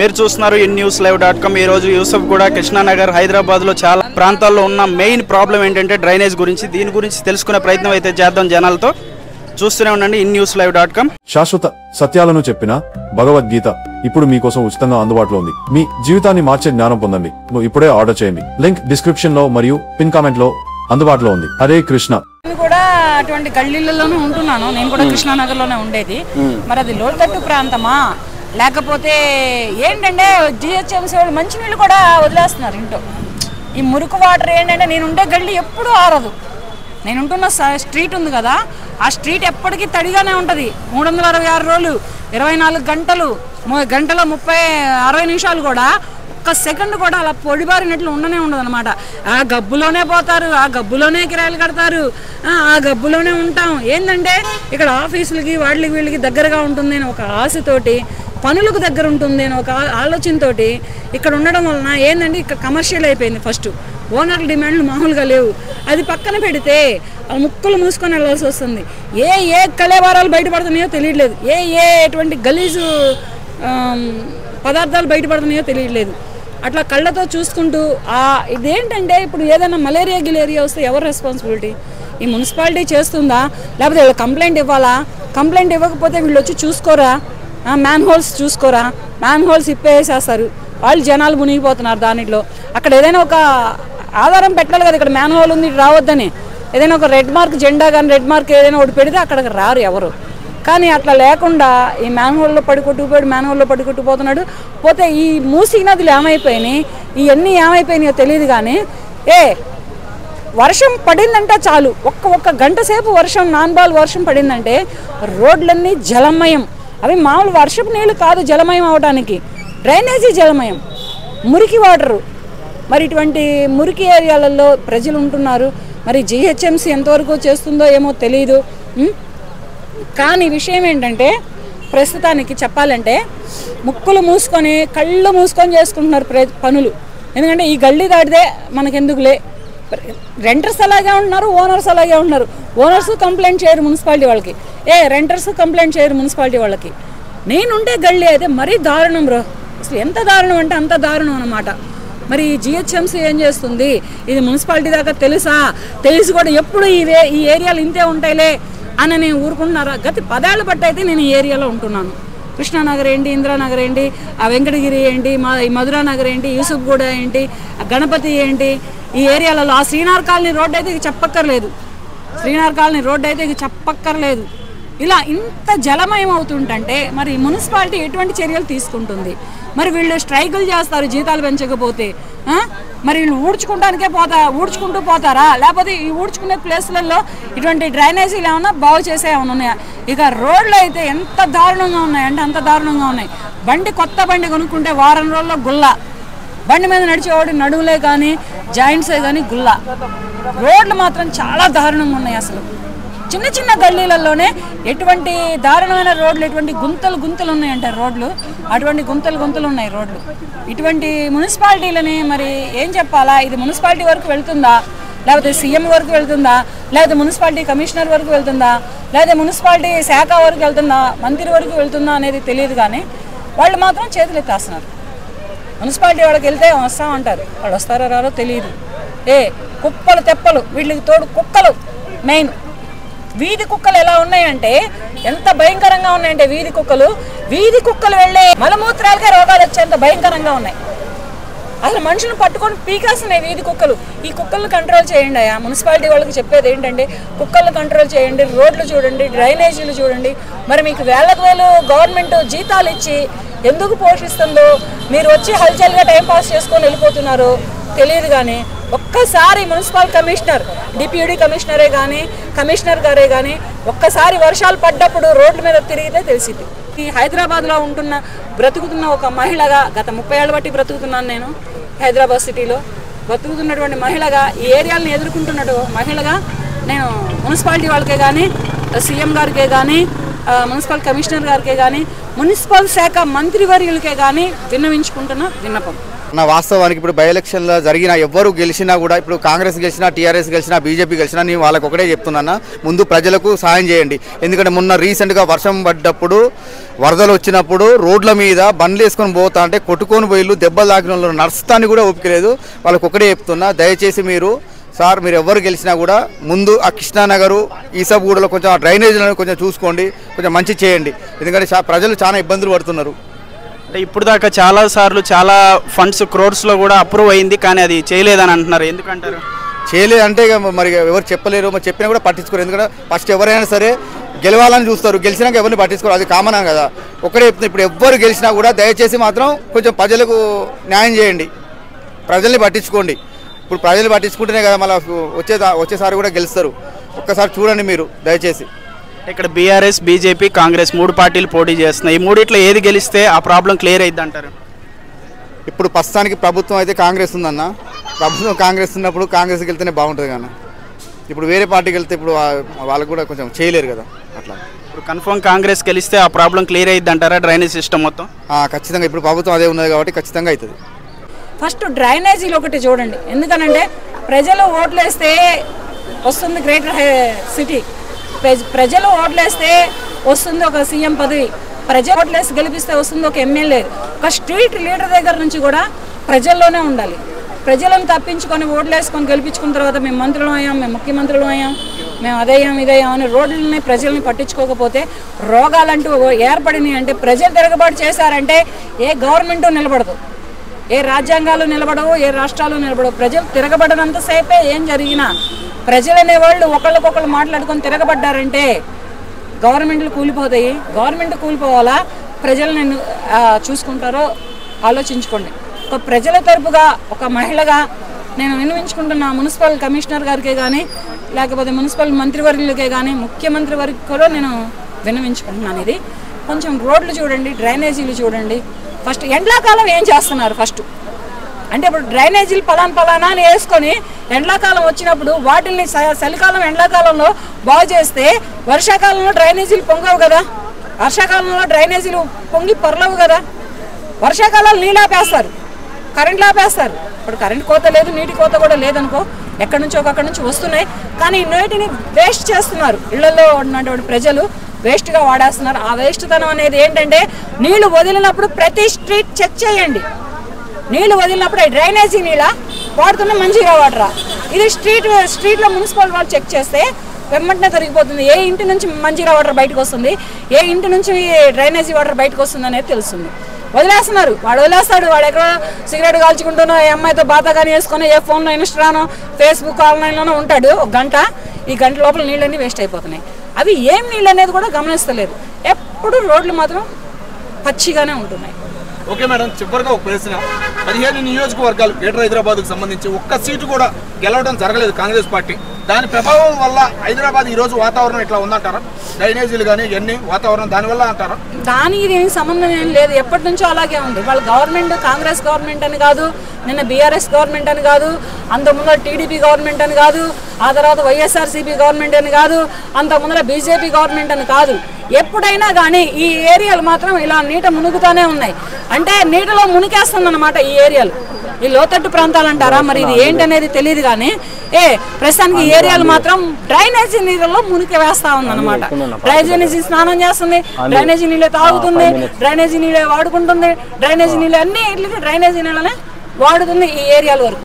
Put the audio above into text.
మీరు చూస్తున్నారు InNewsLive.com। ఈ రోజు యూసఫ్ కూడా కృష్ణానగర్ హైదరాబాద్ లో చాలా ప్రాంతాల్లో ఉన్న మెయిన్ ప్రాబ్లం ఏంటంటే డ్రైనేజ్ గురించి। దీని గురించి తెలుసుకునే ప్రయత్నం అయితే చేద్దాం జనాలతో। చూస్తూనే ఉండండి InNewsLive.com। శాశ్వత సత్యాలను చెప్పిన భగవద్గీత ఇప్పుడు మీకోసం ఉచితంగా అందుబాటులో ఉంది। మీ జీవితాన్ని మార్చే జ్ఞానం పొందండి। ఇప్పుడే ఆర్డర్ చేయండి। లింక్ డిస్క్రిప్షన్ లో మరియు పిన్ కామెంట్ లో అందుబాటులో ఉంది। హరే కృష్ణ। కూడా అటువంటి గల్లీలలోనే ఉంటున్నాను నేను కూడా కృష్ణానగర్ లోనే ఉండేది। మరి అది లోతట్టు ప్రాంతమా లేకపోతే ఏంటంటే జిహెచ్ఎంసీ వాళ్ళు మంచినీళ్ళు కూడా వదిలేస్తున్నారు ఇంట్లో। ఈ మురికి వాటర్ ఏంటంటే నేను ఉండే గల్లీ ఎప్పుడూ ఆరదు। నేను ఉంటున్న స్ట్రీట్ ఉంది కదా, ఆ స్ట్రీట్ ఎప్పటికీ తడిగానే ఉంటుంది। 366 రోజులు 24 గంటలు గంటలో 60 నిమిషాలు కూడా ఒక్క సెకండ్ కూడా అలా పొడిబారినట్లు ఉండనే ఉండదు అనమాట। ఆ గబ్బులోనే పోతారు, ఆ గబ్బులోనే కిరాయిలు కడతారు, ఆ గబ్బులోనే ఉంటాం। ఏంటంటే ఇక్కడ ఆఫీసులకి వాటికి వీళ్ళకి దగ్గరగా ఉంటుంది అని ఒక ఆశతోటి, పనులకు దగ్గర ఉంటుంది అని ఒక ఆలోచనతోటి ఇక్కడ ఉండడం వలన ఏంటంటే ఇక్కడ కమర్షియల్ అయిపోయింది। ఫస్ట్ ఓనర్ల డిమాండ్లు మామూలుగా లేవు। అది పక్కన పెడితే ముక్కులు మూసుకొని వెళ్ళాల్సి వస్తుంది। ఏ కళేవారాలు బయటపడుతున్నాయో తెలియట్లేదు, ఎటువంటి గలీజు పదార్థాలు బయటపడుతున్నాయో తెలియట్లేదు। అట్లా కళ్ళతో చూసుకుంటూ ఇదేంటంటే ఇప్పుడు ఏదైనా మలేరియా వస్తే ఎవరు రెస్పాన్సిబిలిటీ? ఈ మున్సిపాలిటీ చేస్తుందా లేకపోతే వీళ్ళు కంప్లైంట్ ఇవ్వాలా? కంప్లైంట్ ఇవ్వకపోతే వీళ్ళు వచ్చి చూసుకోరా? మ్యాన్ హోల్స్ చూసుకోరా? మ్యాన్ హోల్స్ ఇప్పేసేస్తారు, వాళ్ళు జనాలు మునిగిపోతున్నారు దానిలో। అక్కడ ఏదైనా ఒక ఆధారం పెట్టాలి కదా, ఇక్కడ మ్యాన్ హోల్ ఉంది రావద్దని। ఏదైనా ఒక రెడ్ మార్క్ జెండా కానీ రెడ్ మార్క్ ఏదైనా ఒకటి పెడితే అక్కడికి రారు ఎవరు। కానీ అట్లా లేకుండా ఈ మ్యాన్ హోల్లో పడికొట్టుకుపోయాడు, మ్యాన్ హోల్లో పడికొట్టుకుపోతున్నాడు। పోతే ఈ మూసీ నదులు ఏమైపోయినాయి, ఇవన్నీ ఏమైపోయినాయో తెలియదు। కానీ వర్షం పడిందంటే చాలు, ఒక్క గంట సేపు వర్షం నాన్బాల్ వర్షం పడిందంటే రోడ్లన్నీ జలమయం। అవి మామూలు వర్షపు నీళ్ళు కాదు జలమయం అవడానికి, డ్రైనేజీ జలమయం, మురికి వాటరు। మరి ఇటువంటి మురికి ఏరియాలలో ప్రజలు ఉంటున్నారు। మరి జిహెచ్ఎంసీ ఎంతవరకు చేస్తుందో ఏమో తెలియదు। కానీ విషయం ఏంటంటే ప్రస్తుతానికి చెప్పాలంటే ముక్కులు మూసుకొని కళ్ళు మూసుకొని చేసుకుంటున్నారు పనులు। ఎందుకంటే ఈ గల్లీ దాటితే మనకెందుకులే, రెంటర్స్ అలాగే ఉంటున్నారు, ఓనర్స్ అలాగే ఉంటున్నారు। ఓనర్స్ కంప్లైంట్ చేయరు మున్సిపాలిటీ వాళ్ళకి, రెంటర్స్ కంప్లైంట్ చేయరు మున్సిపాలిటీ వాళ్ళకి। నేనుండే గల్లీ అయితే మరీ దారుణం బ్రో, అసలు ఎంత దారుణం అంటే అంత దారుణం అనమాట। మరి జిహెచ్ఎంసీ ఏం చేస్తుంది? ఇది మున్సిపాలిటీ దాకా తెలిసి కూడా ఎప్పుడు ఈ ఏరియాలు ఇంతే ఉంటాయిలే అని నేను ఊరుకుంటున్నారా? గత 10 ఏళ్ల బట్టి అయితే నేను ఈ ఏరియాలో ఉంటున్నాను। కృష్ణానగర్ ఏంటి, ఇందిరానగర్ ఏంటి, ఆ వెంకటగిరి ఏంటి, ఈ మధురానగర్ ఏంటి, యూసుఫ్గూడ ఏంటి, ఆ గణపతి ఏంటి, ఈ ఏరియాలలో ఆ శ్రీనగర్ కాలనీ రోడ్డు అయితే ఇక చెప్పక్కర్లేదు, శ్రీనగర్ కాలనీ రోడ్డు అయితే ఇక చెప్పక్కర్లేదు। ఇలా ఇంత జలమయం అవుతుంటే మరి మున్సిపాలిటీ ఎటువంటి చర్యలు తీసుకుంటుంది? మరి వీళ్ళు స్ట్రైకులు చేస్తారు జీతాలు పెంచకపోతే, మరి వీళ్ళు ఊడ్చుకుంటూ పోతారా? లేకపోతే ఈ ఊడ్చుకునే ప్లేస్లలో ఇటువంటి డ్రైనేజీలు ఏమన్నా బాగు చేసే ఏమైనా ఉన్నాయా? ఇక రోడ్లు అయితే ఎంత దారుణంగా ఉన్నాయంటే అంత దారుణంగా ఉన్నాయి। కొత్త బండి కొనుక్కుంటే వారం రోజుల్లో గుల్ల, బండి మీద నడిచేవాడు నడువులే కానీ జాయింట్సే కానీ గుల్ల। రోడ్లు మాత్రం చాలా దారుణంగా ఉన్నాయి। అసలు చిన్న గల్లీలలోనే ఎటువంటి దారుణమైన రోడ్లు, ఎటువంటి గుంతలు ఉన్నాయంటే రోడ్లు, అటువంటి గుంతలు ఉన్నాయి రోడ్లు। ఇటువంటి మున్సిపాలిటీలని మరి ఏం చెప్పాలా? ఇది మున్సిపాలిటీ వరకు వెళ్తుందా, లేకపోతే సీఎం వరకు వెళ్తుందా, లేకపోతే మున్సిపాలిటీ కమిషనర్ వరకు వెళ్తుందా, లేకపోతే మున్సిపాలిటీ శాఖ వరకు వెళ్తుందా, మంత్రి వరకు వెళ్తుందా అనేది తెలియదు। కానీ వాళ్ళు మాత్రం చేతులు ఎత్తేస్తున్నారు। మున్సిపాలిటీ వాళ్ళకి వెళ్తే వస్తామంటారు, వాళ్ళు వస్తారో రారో తెలియదు। కుప్పలు తెప్పలు, వీళ్ళకి తోడు కుక్కలు, మెయిన్ వీధి కుక్కలు ఎలా ఉన్నాయంటే ఎంత భయంకరంగా ఉన్నాయంటే వీధి కుక్కలు వెళ్ళే మలమూత్రాలకే రోగాలు వచ్చేంత భయంకరంగా ఉన్నాయి। అసలు మనుషులను పట్టుకొని పీకేస్తున్నాయి వీధి కుక్కలు। ఈ కుక్కలను కంట్రోల్ చేయండి అయ్యా। మున్సిపాలిటీ వాళ్ళకి చెప్పేది ఏంటంటే కుక్కలను కంట్రోల్ చేయండి, రోడ్లు చూడండి, డ్రైనేజీలు చూడండి। మరి మీకు వేలకు వేలు గవర్నమెంట్ జీతాలు ఇచ్చి ఎందుకు పోషిస్తుందో, మీరు వచ్చి హల్చల్గా టైంపాస్ చేసుకొని వెళ్ళిపోతున్నారు తెలియదు। కానీ ఒక్కసారి మున్సిపల్ కమిషనర్, డిప్యూటీ కమిషనరే కానీ కమిషనర్ గారే కానీ ఒక్కసారి వర్షాలు పడ్డప్పుడు రోడ్ల మీద తిరిగితే తెలిసింది। ఈ హైదరాబాద్లో బ్రతుకుతున్న ఒక మహిళగా, గత 30 ఏళ్ళ బట్టి బ్రతుకుతున్నాను నేను హైదరాబాద్ సిటీలో, బ్రతుకుతున్నటువంటి మహిళగా, ఈ ఏరియాలను ఎదుర్కొంటున్న మహిళగా నేను మున్సిపాలిటీ వాళ్ళకే కానీ సీఎం గారికే కానీ మున్సిపల్ కమిషనర్ గారికే కానీ మున్సిపల్ శాఖ మంత్రివర్యులకే కానీ విన్నవించుకుంటున్న విన్నపం నా వాస్తవానికి ఇప్పుడు బై ఎలక్షన్లో జరిగిన ఎవ్వరు గెలిచినా కూడా ఇప్పుడు కాంగ్రెస్ గెలిచినా టీఆర్ఎస్ గెలిచినా బీజేపీ గెలిచినా నేను వాళ్ళకి ఒకటే చెప్తున్నా, ముందు ప్రజలకు సాయం చేయండి. ఎందుకంటే మొన్న రీసెంట్గా వర్షం పడ్డప్పుడు వరదలు వచ్చినప్పుడు రోడ్ల మీద బండ్లు వేసుకొని పోతా అంటే కొట్టుకొని పోయిళ్ళు దెబ్బలు తాకిన వాళ్ళు నడుస్తాన్ని కూడా ఒప్పుకోలేదు. వాళ్ళకి ఒకటే చెప్తున్నా, దయచేసి మీరు ఎవరు గెలిచినా కూడా ముందు ఆ కృష్ణానగర్ ఈసబ్గూడలో కొంచెం ఆ డ్రైనేజీలను కొంచెం చూసుకోండి, కొంచెం మంచి చేయండి. ఎందుకంటే ప్రజలు చాలా ఇబ్బందులు పడుతున్నారు. అంటే ఇప్పుడు దాకా చాలా సార్లు చాలా ఫండ్స్ క్రోర్స్లో కూడా అప్రూవ్ అయింది, కానీ అది చేయలేదని అంటున్నారు. ఎందుకంటారు? చేయలేదంటే మరి ఎవరు చెప్పలేరు, మరి చెప్పినా కూడా పట్టించుకోరు. ఎందుకంటే ఫస్ట్ ఎవరైనా సరే గెలవాలని చూస్తారు, గెలిచినాక ఎవరిని పట్టించుకోరు, అది కామన్ కదా. ఒకటే చెప్తుంది, ఇప్పుడు ఎవ్వరు గెలిచినా కూడా దయచేసి మాత్రం కొంచెం ప్రజలకు న్యాయం చేయండి, ప్రజల్ని పట్టించుకోండి. ఇప్పుడు ప్రజలు పట్టించుకుంటేనే కదా మళ్ళీ వచ్చేసారి కూడా గెలుస్తారు. ఒక్కసారి చూడండి మీరు దయచేసి. ఇక్కడ బీఆర్ఎస్, బీజేపీ, కాంగ్రెస్ 3 పార్టీలు పోటీ చేస్తున్నాయి. ఈ మూడిట్లో ఏది గెలిస్తే ఆ ప్రాబ్లం క్లియర్ అయింది అంటారు? ఇప్పుడు ప్రస్తుతానికి ప్రభుత్వం అయితే కాంగ్రెస్ ఉందన్న. ప్రభుత్వం కాంగ్రెస్ ఉన్నప్పుడు కాంగ్రెస్కి వెళ్తేనే బాగుంటుంది కానీ ఇప్పుడు వేరే పార్టీకి వెళ్తే ఇప్పుడు వాళ్ళకు కూడా కొంచెం చేయలేరు కదా. అట్లా ఇప్పుడు కన్ఫర్మ్ కాంగ్రెస్ గెలిస్తే ఆ ప్రాబ్లం క్లియర్ అయింది అంటారా? డ్రైనేజ్ సిస్టమ్ మొత్తం ఖచ్చితంగా ఇప్పుడు ప్రభుత్వం అదే ఉన్నది కాబట్టి ఖచ్చితంగా అవుతుంది. ఫస్ట్ డ్రైనేజీలు ఒకటి చూడండి. ఎందుకనంటే ప్రజలు ఓట్లేస్తే వస్తుంది గ్రేటర్ సిటీ, ప్రజలు ఓట్లేస్తే వస్తుంది ఒక సీఎం పదవి, ప్రజలు ఓట్లేసి గెలిపిస్తే వస్తుంది ఒక ఎమ్మెల్యే. ఒక స్ట్రీట్ లీడర్ దగ్గర నుంచి కూడా ప్రజల్లోనే ఉండాలి. ప్రజలను తప్పించుకొని ఓట్లేసుకొని గెలిపించుకున్న తర్వాత మేము మంత్రులు అయ్యాం, మేము ముఖ్యమంత్రులు అయ్యాం, మేము అదయ్యాం ఇదయ్యాం అని రోడ్లని ప్రజల్ని పట్టించుకోకపోతే రోగాలంటూ ఏర్పడినాయి అంటే ప్రజలు తిరగబాటు చేశారంటే ఏ గవర్నమెంటు నిలబడదు, ఏ రాజ్యాంగాలు నిలబడవు, ఏ రాష్ట్రాలు నిలబడవు. ప్రజలు తిరగబడినంతసేపే ఏం జరిగినా ప్రజలు అనేవాళ్ళు ఒకళ్ళకొకళ్ళు మాట్లాడుకొని తిరగబడ్డారంటే గవర్నమెంట్లు కూలిపోతాయి. గవర్నమెంట్ కూలిపోవాలా, ప్రజలను చూసుకుంటారో ఆలోచించుకోండి. ఒక ప్రజల తరపుగా ఒక మహిళగా నేను విన్నవించుకుంటున్న మున్సిపల్ కమిషనర్ గారికే కానీ లేకపోతే మున్సిపల్ మంత్రివర్యులకే కానీ ముఖ్యమంత్రి వారికి కూడా నేను విన్నవించుకుంటున్నాను. ఇది కొంచెం రోడ్లు చూడండి, డ్రైనేజీలు చూడండి. ఫస్ట్ ఎండాకాలం ఏం చేస్తున్నారు? ఫస్ట్ అంటే ఇప్పుడు డ్రైనేజీలు పలానా అని వేసుకొని ఎండాకాలం వచ్చినప్పుడు వాటిని చలికాలం ఎండాకాలంలో బాగు చేస్తే వర్షాకాలంలో డ్రైనేజీలు పొంగవు కదా, వర్షాకాలంలో డ్రైనేజీలు పొంగి పొరలవు కదా. వర్షాకాలంలో నీళ్ళు ఆపేస్తారు, కరెంట్లు ఆపేస్తారు. ఇప్పుడు కరెంట్ కోత లేదు, నీటి కోత కూడా లేదనుకో, ఎక్కడి నుంచో అక్కడి నుంచి వస్తున్నాయి, కానీ నీటిని వేస్ట్ చేస్తున్నారు. ఇళ్లలో ఉన్నటువంటి ప్రజలు వేస్ట్గా వాడేస్తున్నారు. ఆ వేస్ట్తనం అనేది ఏంటంటే నీళ్లు వదిలినప్పుడు ప్రతి స్ట్రీట్ చెక్ చేయండి. నీళ్లు వదిలినప్పుడు డ్రైనేజీ నీళ్ళ వాడుతున్న మంచిగా వాడరా, ఇది స్ట్రీట్లో మున్సిపల్ వాళ్ళు చెక్ చేస్తే వెంటనే దొరికిపోతుంది. ఏ ఇంటి నుంచి మంచిగా వాటర్ బయటకు వస్తుంది, ఏ ఇంటి నుంచి డ్రైనేజీ వాటర్ బయటకు వస్తుంది అనేది తెలుస్తుంది. వదిలేస్తున్నారు, వాడు వదిలేస్తాడు, వాడు ఎక్కడో సిగరెట్ కాల్చుకుంటూనో ఏ అమ్మాయితో బాతాగాని వేసుకొని ఏ ఫోన్లో ఇన్స్టానో ఫేస్బుక్ ఆన్లైన్లోనో ఉంటాడు ఒక గంట. ఈ గంట లోపల నీళ్ళన్నీ వేస్ట్ అయిపోతున్నాయి. అవి ఏం నీళ్ళు అనేది కూడా గమనిస్తలేదు. ఎప్పుడు రోడ్లు మాత్రం పచ్చిగానే ఉంటున్నాయి. ఓకే మేడం, చివరిగా ఒక ప్రశ్న. 15 నియోజకవర్గాలు గ్రేటర్ హైదరాబాద్కు సంబంధించి ఒక్క సీటు కూడా గెలవడం జరగలేదు కాంగ్రెస్ పార్టీ. దాని ప్రభావం వల్ల హైదరాబాద్ ఈరోజు వాతావరణం ఇట్లా ఉందంటారా? డ్రైనేజీలు కానీ ఇవన్నీ వాతావరణం దానివల్ల అంటారా? దానికి దీనికి సంబంధం ఏం లేదు, ఎప్పటి నుంచో అలాగే ఉంది. వాళ్ళ గవర్నమెంట్ కాంగ్రెస్ గవర్నమెంట్ అని కాదు, నిన్న బీఆర్ఎస్ గవర్నమెంట్ అని కాదు, అంతకుముందు టీడీపీ గవర్నమెంట్ అని కాదు, ఆ తర్వాత వైఎస్ఆర్సీపీ గవర్నమెంట్ అని కాదు, అంతకుముందు బీజేపీ గవర్నమెంట్ అని కాదు. ఎప్పుడైనా కానీ ఈ ఏరియాలు మాత్రం ఇలా నీట మునుగుతూనే ఉన్నాయి. అంటే నీటిలో మునికేస్తుందన్నమాట ఈ ఏరియాలు. ఈ లోతట్టు ప్రాంతాలు అంటారా మరి, ఇది ఏంటనేది తెలియదు కానీ ప్రస్తుతానికి ఈ ఏరియాలు మాత్రం డ్రైనేజీ నీళ్ళలో మునికి వేస్తా ఉందన్నమాట. డ్రైనేజీ స్నానం చేస్తుంది, డ్రైనేజీ నీళ్ళే తాగుతుంది, డ్రైనేజీ నీళ్ళే వాడుకుంటుంది, డ్రైనేజీ నీళ్ళు అన్ని డ్రైనేజీ నీళ్ళనే వాడుతుంది ఈ ఏరియాల వరకు.